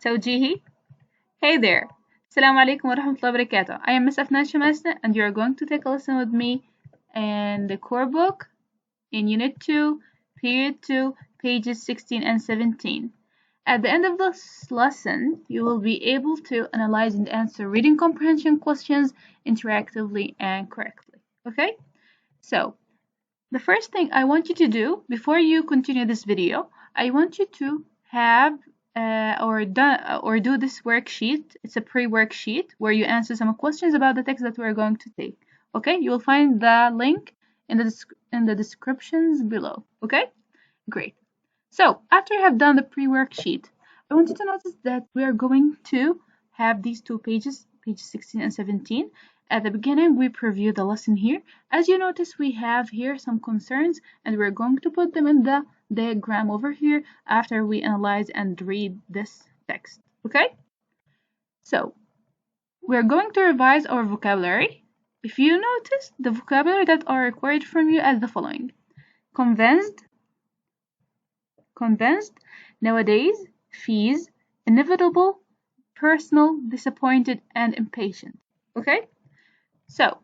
توجيهي. Hey there. Assalamu alaikum wa rahmatullahi wa barakatuh. I am Miss Afnan Shamasna and you are going to take a lesson with me in the core book in Unit 2, Period 2, pages 16 and 17. At the end of this lesson, you will be able to analyze and answer reading comprehension questions interactively and correctly. Okay? So, the first thing I want you to do before you continue this video, I want you to have or do this worksheet. It's a pre-worksheet where you answer some questions about the text that we're going to take. Okay, you will find the link in the descriptions below. Okay, great. So after you have done the pre-worksheet, I want you to notice that we are going to have these two pages, pages 16 and 17. At the beginning, we preview the lesson here. As you notice, we have here some concerns, and we're going to put them in the diagram over here after we analyze and read this text. Okay? So, we're going to revise our vocabulary. If you notice, the vocabulary that are required from you as the following: convinced, nowadays, fees, inevitable, personal, disappointed, and impatient. Okay? So,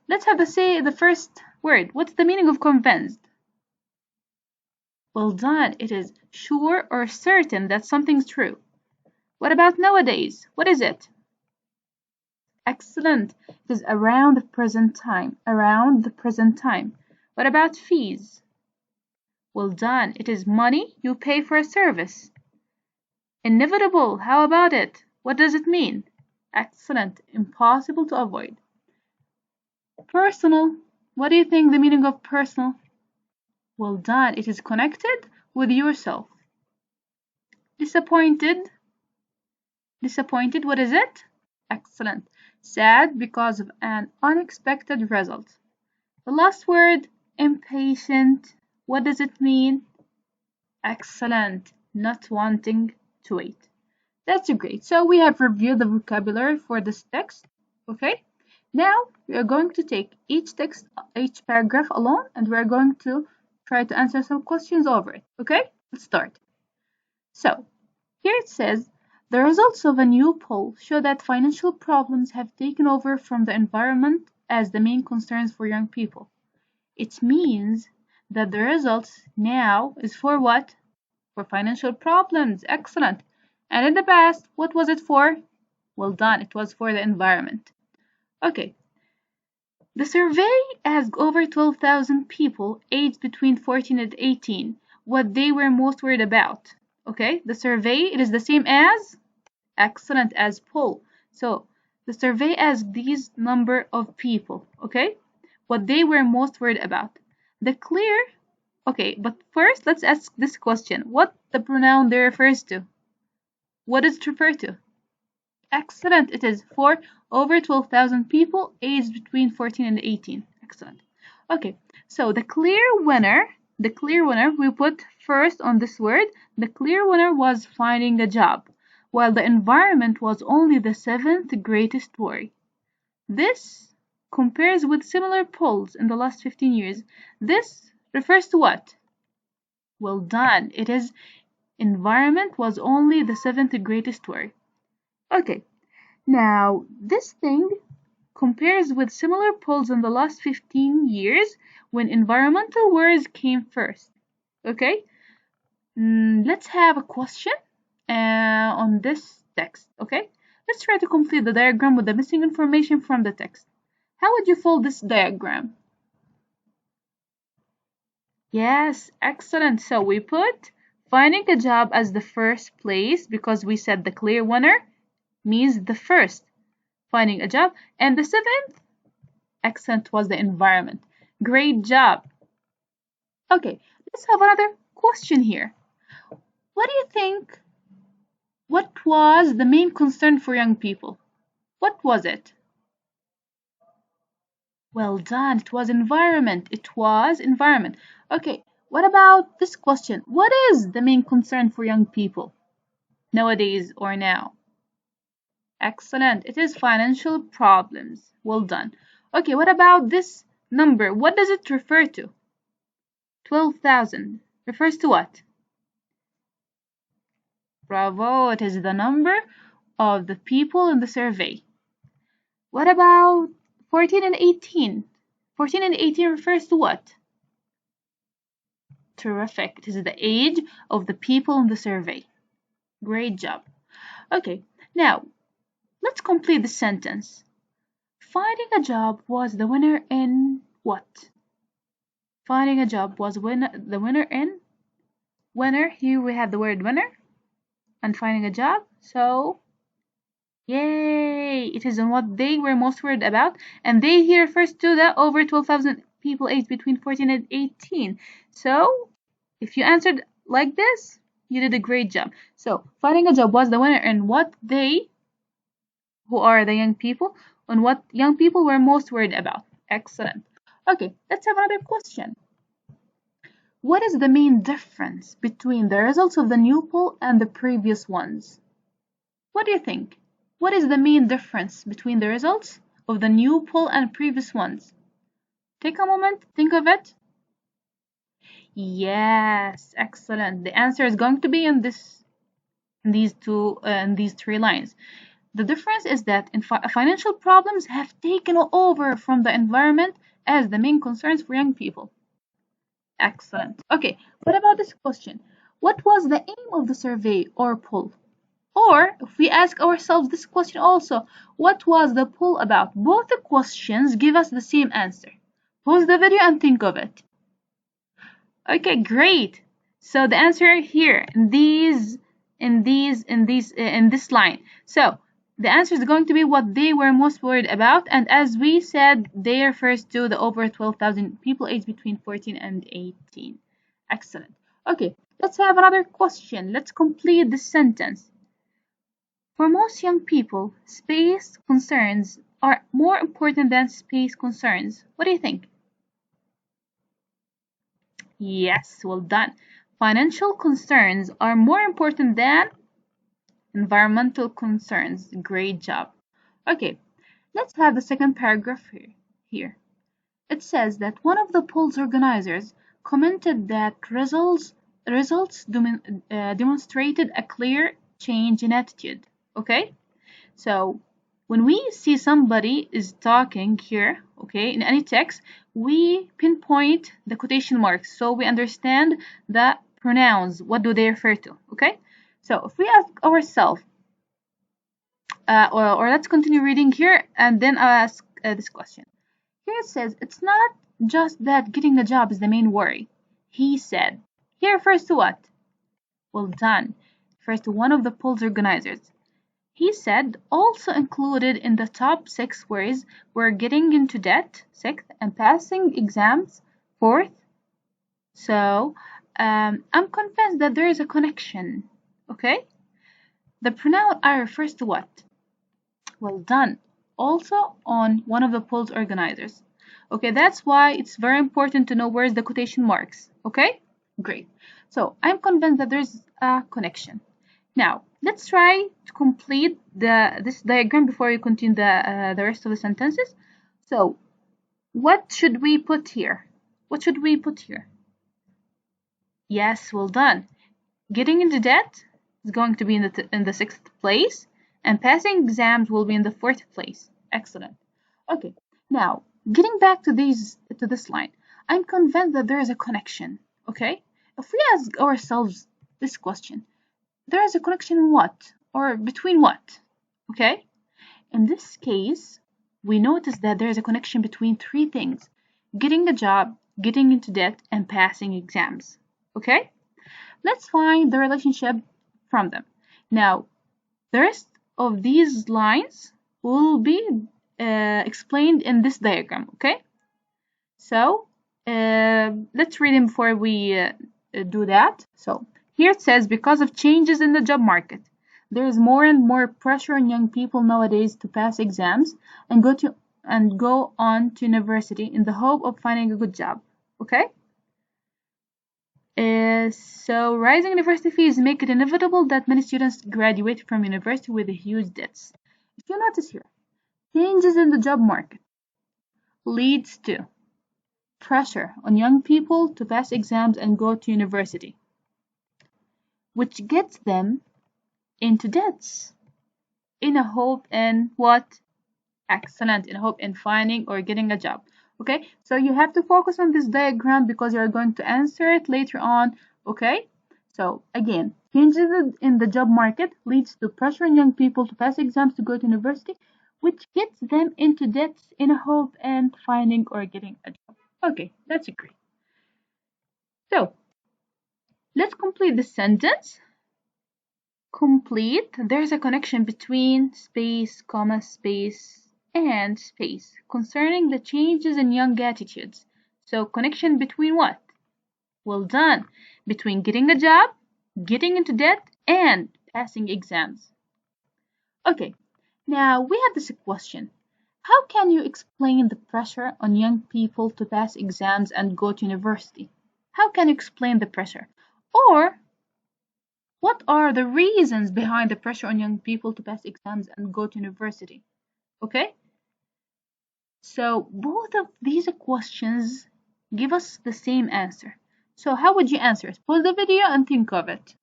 let's have the first word. What's the meaning of convinced? Well done. It is sure or certain that something's true. What about nowadays? What is it? Excellent. It is around the present time. Around the present time. What about fees? Well done. It is money you pay for a service. Inevitable. How about it? What does it mean? Excellent. Impossible to avoid. Personal. What do you think the meaning of personal? Well done. It is connected with yourself. Disappointed. Disappointed. What is it? Excellent. Sad because of an unexpected result. The last word, impatient. What does it mean? Excellent. Not wanting to wait. That's great. So we have reviewed the vocabulary for this text. Okay. Now we are going to take each text, each paragraph alone, and we are going to try to answer some questions over it. Okay, let's start. So here it says, the results of a new poll show that financial problems have taken over from the environment as the main concerns for young people. It means that the results now is for what? For financial problems. Excellent. And in the past, what was it for? Well done. It was for the environment. Okay. The survey asked over 12,000 people aged between 14 and 18 what they were most worried about. Okay, the survey, it is the same as? Excellent, as poll. So, the survey asked these number of people, okay, what they were most worried about. The clear, okay, but first let's ask this question. What the pronoun there refers to? What does it refer to? Excellent. It is for over 12,000 people aged between 14 and 18. Excellent. Okay, so the clear winner, we put first on this word. The clear winner was finding a job, while the environment was only the seventh greatest worry. This compares with similar polls in the last 15 years. This refers to what? Well done. It is environment was only the seventh greatest worry. Okay, now this thing compares with similar polls in the last 15 years when environmental worries came first. Okay, let's have a question on this text. Okay, let's try to complete the diagram with the missing information from the text. How would you fold this diagram? Yes, excellent. So we put finding a job as the first place because we said the clear winner means the first, finding a job, and the seventh, excellent, was the environment. Great job. Okay, let's have another question here. What do you think? What was the main concern for young people? What was it? Well done, it was environment. It was environment. Okay, what about this question? What is the main concern for young people nowadays or now? Excellent. It is financial problems. Well done. Okay, what about this number? What does it refer to? 12,000 refers to what? Bravo, it is the number of the people in the survey. What about 14 and 18? 14 and 18 refers to what? Terrific. It is the age of the people in the survey. Great job. Okay, now let's complete the sentence. Finding a job was the winner in what? Finding a job was the winner in winner. Here we have the word winner and finding a job. So, yay! It is on what they were most worried about. And they here refers to the over 12,000 people aged between 14 and 18. So, if you answered like this, you did a great job. So, finding a job was the winner in what they, who are the young people, on what young people were most worried about. Excellent. Okay, let's have another question. What is the main difference between the results of the new poll and the previous ones? What do you think? What is the main difference between the results of the new poll and previous ones? Take a moment, think of it. Yes, excellent. The answer is going to be in these three lines. The difference is that financial problems have taken over from the environment as the main concerns for young people. Excellent. Okay, what about this question? What was the aim of the survey or poll? Or if we ask ourselves this question also, what was the poll about? Both the questions give us the same answer. Pause the video and think of it. Okay, great. So the answer here in this line. So the answer is going to be what they were most worried about, and as we said, they refers to the over 12,000 people aged between 14 and 18. Excellent. Okay, let's have another question. Let's complete this sentence. For most young people, space concerns are more important than space concerns. What do you think? Yes, well done. Financial concerns are more important than environmental concerns. Great job. Okay, let's have the second paragraph here. It says that one of the poll's organizers commented that results demonstrated a clear change in attitude. Okay, so when we see somebody is talking here, okay, in any text, we pinpoint the quotation marks so we understand the pronouns. What do they refer to? Okay, so if we ask ourselves, or let's continue reading here and then I'll ask this question. Here it says, it's not just that getting a job is the main worry. He said. Here refers to what? Well done. Refers to one of the poll's organizers. He said also included in the top 6 worries were getting into debt, 6th, and passing exams, 4th. So I'm convinced that there is a connection. Okay? The pronoun I refers to what? Well done. Also on one of the poll's organizers. Okay, that's why it's very important to know where's the quotation marks. Okay? Great. So I'm convinced that there's a connection. Now, let's try to complete this diagram before we continue the rest of the sentences. So, what should we put here? What should we put here? Yes, well done. Getting into debt is going to be in the 6th place, and passing exams will be in the 4th place. Excellent. Okay, now getting back to this line, I'm convinced that there is a connection. Okay, if we ask ourselves this question, there is a connection in what? Or between what? Okay? In this case, we notice that there is a connection between 3 things. Getting a job, getting into debt, and passing exams. Okay? Let's find the relationship from them. Now, the rest of these lines will be explained in this diagram. Okay? So, let's read them before we do that. So, here it says, because of changes in the job market, there is more and more pressure on young people nowadays to pass exams and go on to university in the hope of finding a good job. Okay? So rising university fees make it inevitable that many students graduate from university with huge debts. If you notice here, changes in the job market leads to pressure on young people to pass exams and go to university, which gets them into debts in a hope in what? Excellent. In hope in finding or getting a job. Okay, so you have to focus on this diagram because you're going to answer it later on. Okay, so again, changes in the job market leads to pressure on young people to pass exams to go to university, which gets them into debts in a hope in finding or getting a job. Okay, that's great. So let's complete this sentence. Complete. There's a connection between space, comma, space, and space concerning the changes in young attitudes. So connection between what? Well done. Between getting a job, getting into debt, and passing exams. Okay, now we have this question. How can you explain the pressure on young people to pass exams and go to university? How can you explain the pressure? Or what are the reasons behind the pressure on young people to pass exams and go to university? Okay? So both of these questions give us the same answer. So how would you answer it? Pause the video and think of it.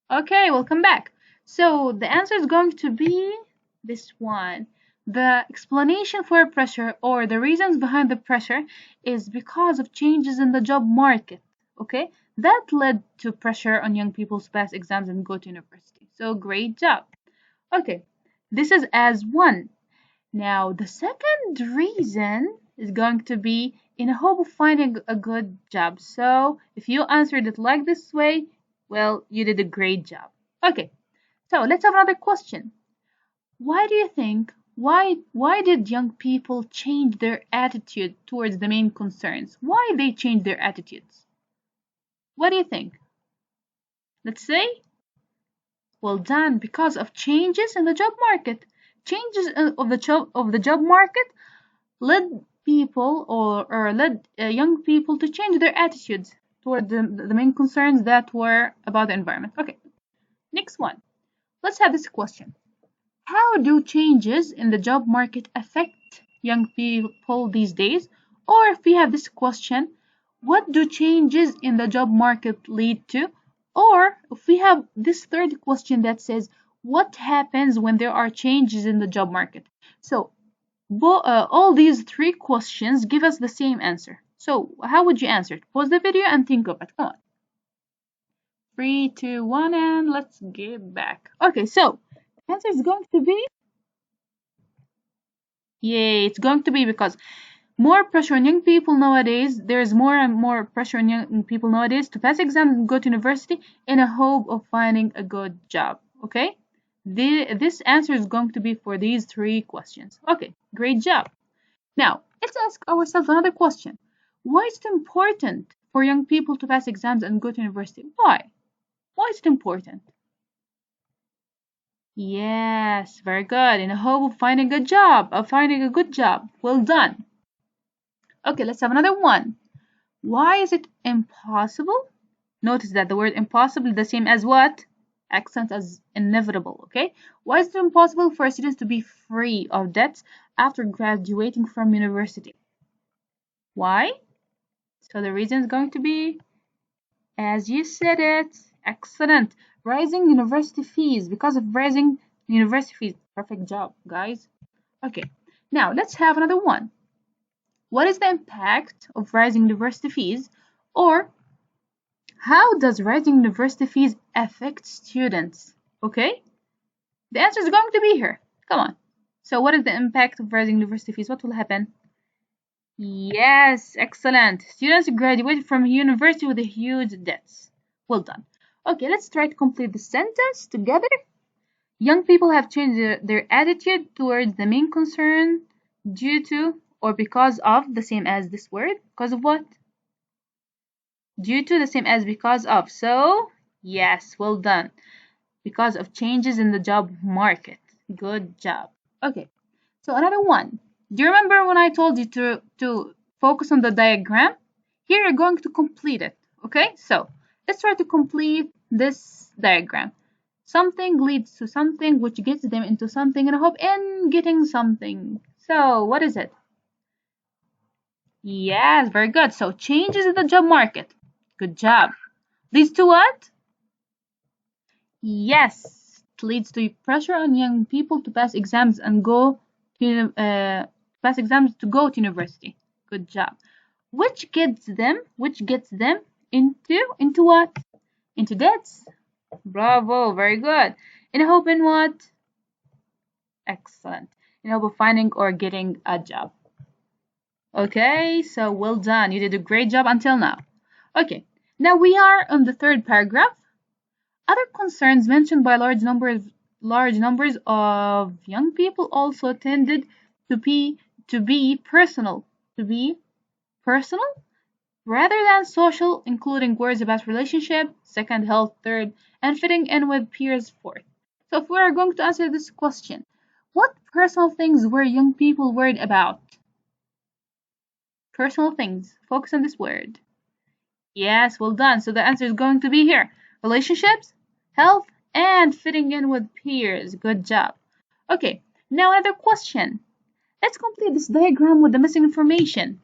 Okay, welcome back. So the answer is going to be this one. The explanation for pressure or the reasons behind the pressure is because of changes in the job market. Okay, that led to pressure on young people to pass exams and go to university. So great job. Okay, this is as one. Now the second reason is going to be in a hope of finding a good job. So if you answered it like this way, well, you did a great job. Okay, so let's have another question. Why do you think, why did young people change their attitude towards the main concerns? Why they changed their attitudes? What do you think? Let's say, well done, because of changes in the job market. Changes of the job market led people or led young people to change their attitudes toward the main concerns that were about the environment. Okay, next one. Let's have this question. How do changes in the job market affect young people these days? Or if we have this question, what do changes in the job market lead to? Or if we have this third question that says, what happens when there are changes in the job market? So all these three questions give us the same answer. So how would you answer it? Pause the video and think of it. Come on. 3, 2, 1, and let's get back. Okay, so the answer is going to be, yay, it's going to be because more pressure on young people nowadays. There's more and more pressure on young people nowadays to pass exams and go to university in a hope of finding a good job. Okay? This answer is going to be for these three questions. Okay, great job. Now, let's ask ourselves another question. Why is it important for young people to pass exams and go to university? Why? Why is it important? Yes, very good. In the hope of finding a job, of finding a good job. Well done. Okay, let's have another one. Why is it impossible? Notice that the word impossible is the same as what? Accent as inevitable, okay? Why is it impossible for students to be free of debts after graduating from university? Why? So the reason is going to be, as you said it, excellent. Rising university fees, because of rising university fees. Perfect job, guys. Okay, now let's have another one. What is the impact of rising university fees? Or how does rising university fees affect students? Okay, the answer is going to be here. Come on. So what is the impact of rising university fees? What will happen? Yes, excellent. Students graduate from university with huge debts. Well done. Okay, let's try to complete the sentence together. Young people have changed their attitude towards the main concern due to or because of, the same as this word. Because of what? Due to, the same as because of. So, yes, well done. Because of changes in the job market. Good job. Okay, so another one. Do you remember when I told you to focus on the diagram? Here you're going to complete it. Okay, so let's try to complete this diagram. Something leads to something which gets them into something and I hope in getting something. So what is it? Yes, very good. So changes in the job market. Good job. Leads to what? Yes, leads to pressure on young people to pass exams and go to go to university. Good job. Which gets them into what? Into debts. Bravo, very good. In hope in what? Excellent. In hope of finding or getting a job. Okay, so well done. You did a great job until now. Okay, now we are on the third paragraph. Other concerns mentioned by large numbers of young people also tended to be personal rather than social, including worries about relationship, second, health, third, and fitting in with peers, fourth. So if we are going to answer this question, what personal things were young people worried about? Personal things. Focus on this word. Yes, well done. So the answer is going to be here. Relationships, health, and fitting in with peers. Good job. Okay, now another question. Let's complete this diagram with the missing information.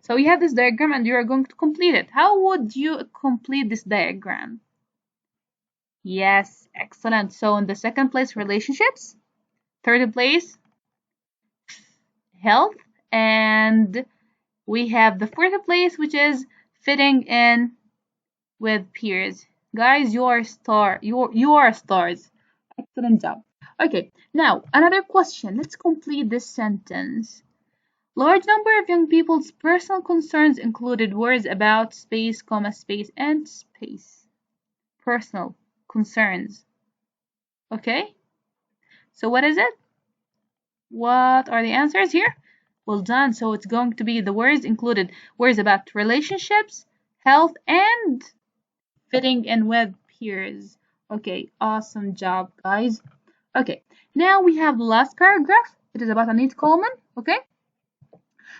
So you have this diagram and you are going to complete it. How would you complete this diagram? Yes, excellent. So in the second place, relationships. Third place, health. And we have the fourth place, which is fitting in with peers. Guys, you are stars. Excellent job. Okay, now another question. Let's complete this sentence. Large number of young people's personal concerns included worries about space, space, and space. Personal concerns. Okay? So what is it? What are the answers here? Well done. So it's going to be the worries included worries about relationships, health, and fitting in with peers. Okay, awesome job, guys. Okay, now we have the last paragraph. It is about Anit Coleman. Okay?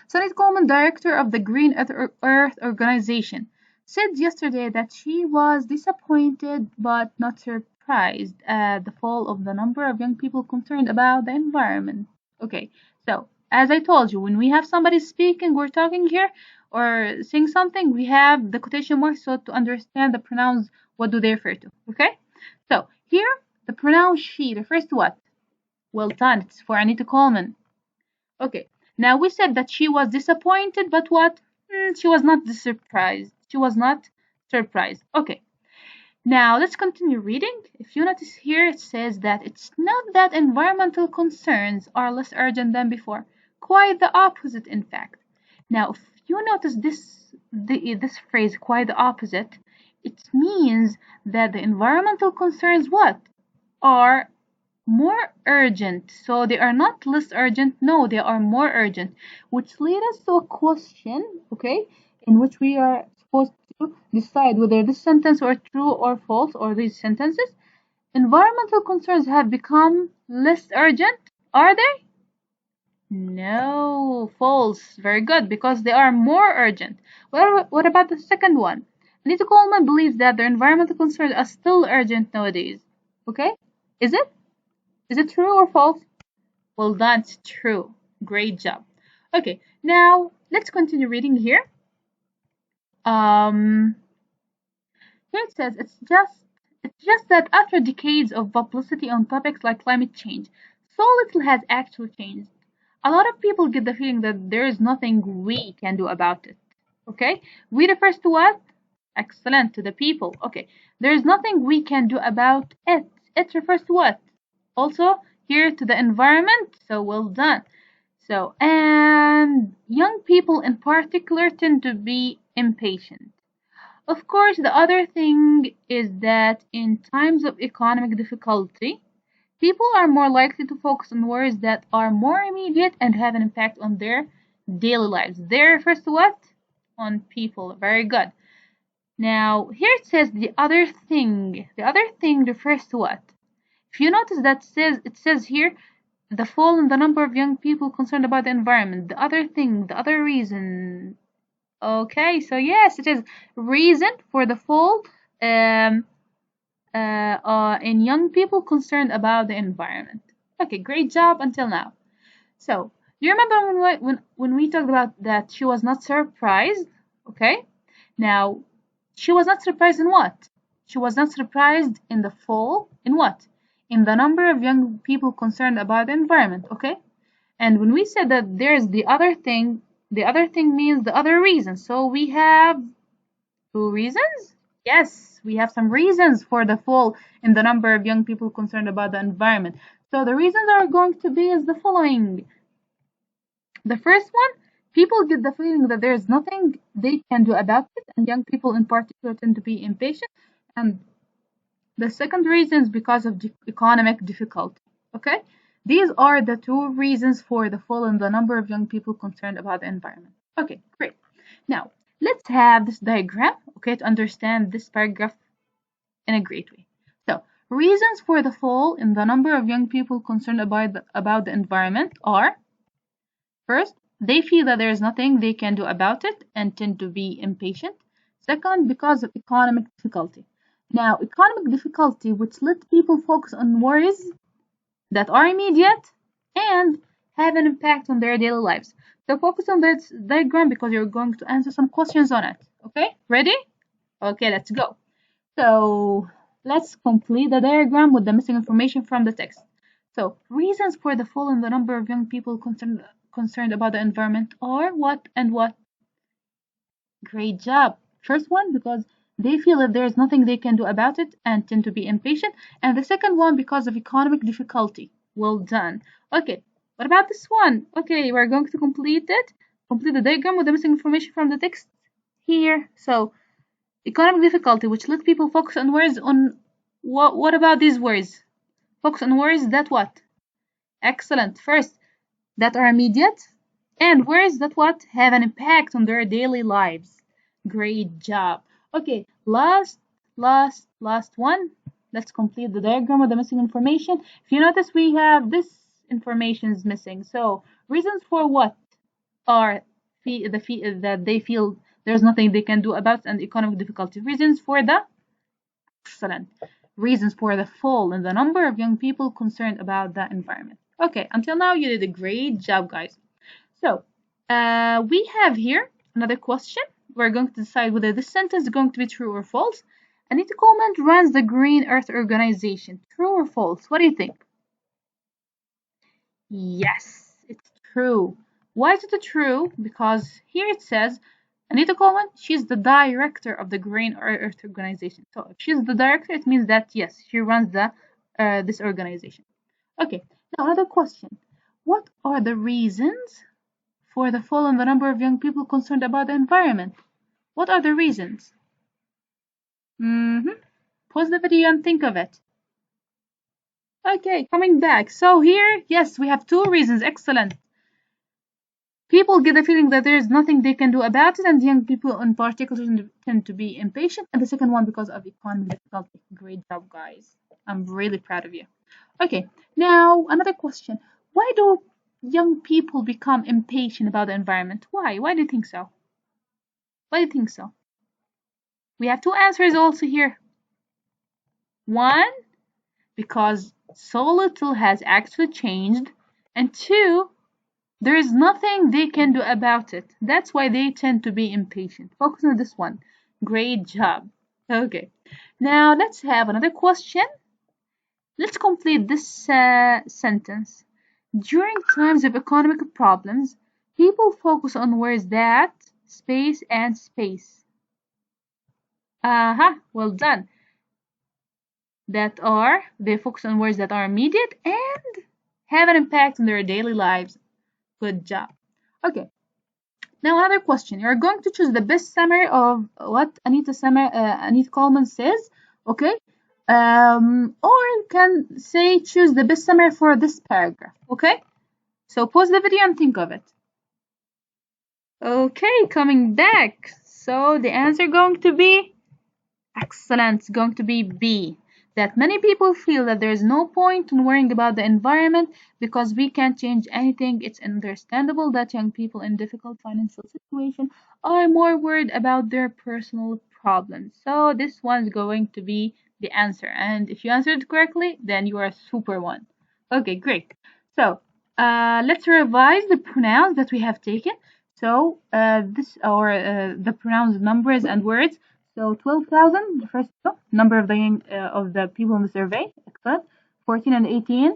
So Anit Coleman, director of the Green Earth Organization, said yesterday that she was disappointed but not surprised at the fall of the number of young people concerned about the environment. Okay, so as I told you, when we have somebody speaking or talking here or saying something, we have the quotation marks so to understand the pronouns, what do they refer to, okay? So here, the pronoun she refers to what? Well done, it's for Anita Coleman. Okay, now we said that she was disappointed, but what? She was not surprised. She was not surprised. Okay. Now let's continue reading. If you notice here, it says that it's not that environmental concerns are less urgent than before. Quite the opposite, in fact. Now, if you notice this phrase, quite the opposite, it means that the environmental concerns what? Are more urgent. So they are not less urgent. No, they are more urgent. Which leads us to a question, okay, in which we are supposed to decide whether this sentence are true or false, or these sentences. Environmental concerns have become less urgent. Are they? No, false. Very good, because they are more urgent. What about the second one? Anita Coleman believes that the environmental concerns are still urgent nowadays. Okay? Is it? Is it true or false? Well done, it's true. Great job. Okay, now let's continue reading here. Here it says it's just that after decades of publicity on topics like climate change, so little has actually changed. A lot of people get the feeling that there is nothing we can do about it. Okay? We refers to what? Excellent, to the people. Okay. There is nothing we can do about it. It refers to what? Also, here to the environment. So well done. So, and young people in particular tend to be impatient. Of course, the other thing is that in times of economic difficulty, people are more likely to focus on worries that are more immediate and have an impact on their daily lives. There refers to what? On people. Very good. Now, here it says the other thing. The other thing refers to what? If you notice that it says here, the fall in the number of young people concerned about the environment. The other thing, the other reason. Okay, so yes, it is reason for the fall in young people concerned about the environment. Okay, great job until now. So, do you remember when we talked about that she was not surprised? Okay, now she was not surprised in what? She was not surprised in the fall in what? in the number of young people concerned about the environment, okay? And when we said that there's the other thing means the other reason. So we have two reasons? Yes, we have some reasons for the fall in the number of young people concerned about the environment. So the reasons are going to be as the following. The first one, people get the feeling that there is nothing they can do about it, and young people in particular tend to be impatient. And the second reason is because of economic difficulty. Okay? These are the two reasons for the fall in the number of young people concerned about the environment. Okay, great. Now, let's have this diagram, okay, to understand this paragraph in a great way. So, reasons for the fall in the number of young people concerned about the environment are: first, they feel that there is nothing they can do about it and tend to be impatient. Second, because of economic difficulty. Now, economic difficulty, which let people focus on worries that are immediate and have an impact on their daily lives. So focus on this diagram because you're going to answer some questions on it. Okay, ready? Okay, let's go. So let's complete the diagram with the missing information from the text. So reasons for the fall in the number of young people concerned about the environment are what and what? Great job. First one, because they feel that there is nothing they can do about it and tend to be impatient. And the second one, because of economic difficulty. Well done. Okay, what about this one? Okay, we're going to complete it. Complete the diagram with the missing information from the text here. So, economic difficulty, which let people focus on words on... What about these words? Focus on words that what? Excellent. First, that are immediate. And words that what? Have an impact on their daily lives. Great job. Okay, last one. Let's complete the diagram with the missing information. If you notice, we have this information is missing. So, reasons for what are that they feel there's nothing they can do about and economic difficulty. Reasons for the excellent. Reasons for the fall in the number of young people concerned about the environment. Okay, until now you did a great job, guys. So, we have here another question. We're going to decide whether this sentence is going to be true or false. Anita Coleman runs the Green Earth Organization. True or false? What do you think? Yes, it's true. Why is it true? Because here it says Anita Coleman, she's the director of the Green Earth Organization. So if she's the director, it means that yes, she runs this organization. Okay, now another question. What are the reasons for the fall in the number of young people concerned about the environment? What are the reasons? Pause the video and think of it. Okay, coming back. So here, yes, we have two reasons. Excellent. People get the feeling that there is nothing they can do about it, and young people in particular tend to be impatient. And the second one, because of economic difficulty. Great job, guys. I'm really proud of you. Okay, now another question. Why do young people become impatient about the environment? Why? Why do you think so? Why do you think so? We have two answers also here. One, because so little has actually changed. And two, there is nothing they can do about it. That's why they tend to be impatient. Focus on this one. Great job. Okay. Now let's have another question. Let's complete this sentence. During times of economic problems, people focus on words that, space and space. Well done. They focus on words that are immediate and have an impact on their daily lives. Good job. Okay. Now another question. You're going to choose the best summary of what Anita Coleman says. Okay. Or you can say choose the best summary for this paragraph. Okay. So pause the video and think of it. Okay, coming back. So the answer going to be excellent. It's going to be B. That many people feel that there is no point in worrying about the environment because we can't change anything. It's understandable that young people in difficult financial situations are more worried about their personal problems. So this one's going to be the answer. And if you answered correctly, then you are a super one. Okay, great. So let's revise the pronouns that we have taken. So the pronouns numbers and words. So 12,000, the first number of the people in the survey. Excellent. 14 and 18,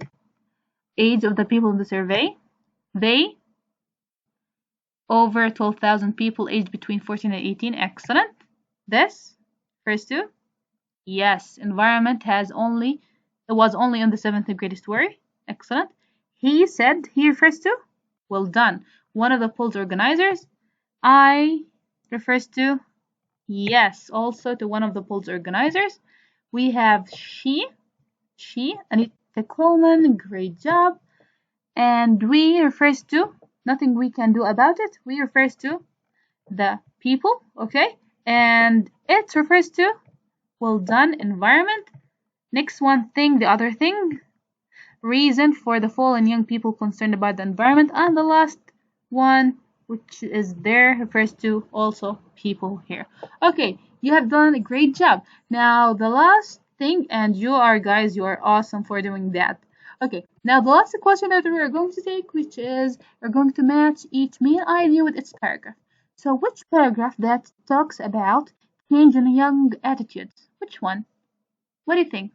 age of the people in the survey. They, over 12,000 people aged between 14 and 18. Excellent. This, first two. Yes, environment it was only in the 7th grade story. Excellent. He said, he refers to, well done, one of the polls organizers. I refers to, yes, also to one of the polls organizers. We have she, Anita Coleman, great job. And we refers to, nothing we can do about it. We refers to the people, okay? And it refers to, well done, environment. Next one thing, the other thing, reason for the fall in young people concerned about the environment. And the last one, which is there, refers to also people here. Okay, you have done a great job. Now the last thing, and you are awesome for doing that. Okay, now the last question that we are going to take, which is we're going to match each main idea with its paragraph. So which paragraph that talks about change in young attitudes? Which one? What do you think?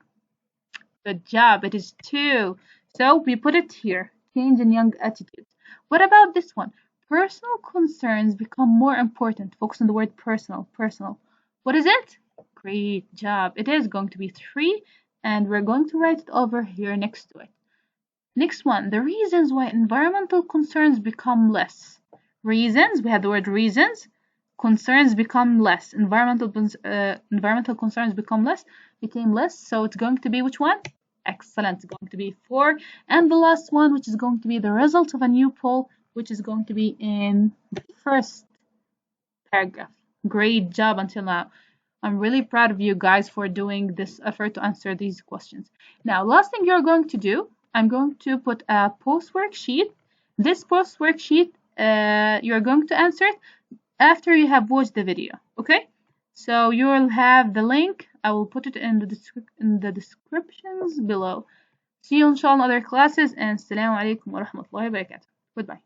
Good job, it is 2. So we put it here, change in young attitudes. What about this one? Personal concerns become more important. Focus on the word personal. What is it? Great job. It is going to be 3, and we're going to write it over here next to it. Next one, the reasons why environmental concerns become less. Reasons, we have the word reasons. Concerns become less. Environmental concerns became less. So it's going to be which one? Excellent. It's going to be 4. And the last one, which is going to be the result of a new poll, which is going to be in the first paragraph. Great job until now. I'm really proud of you guys for doing this effort to answer these questions. Now, last thing you're going to do, I'm going to put a post worksheet. This post worksheet, you're going to answer it after you have watched the video, okay? So you'll have the link. I will put it in the descriptions below. See you inshallah in other classes, and assalamu alaikum wa rahmatullahi wa barakatuh. Goodbye.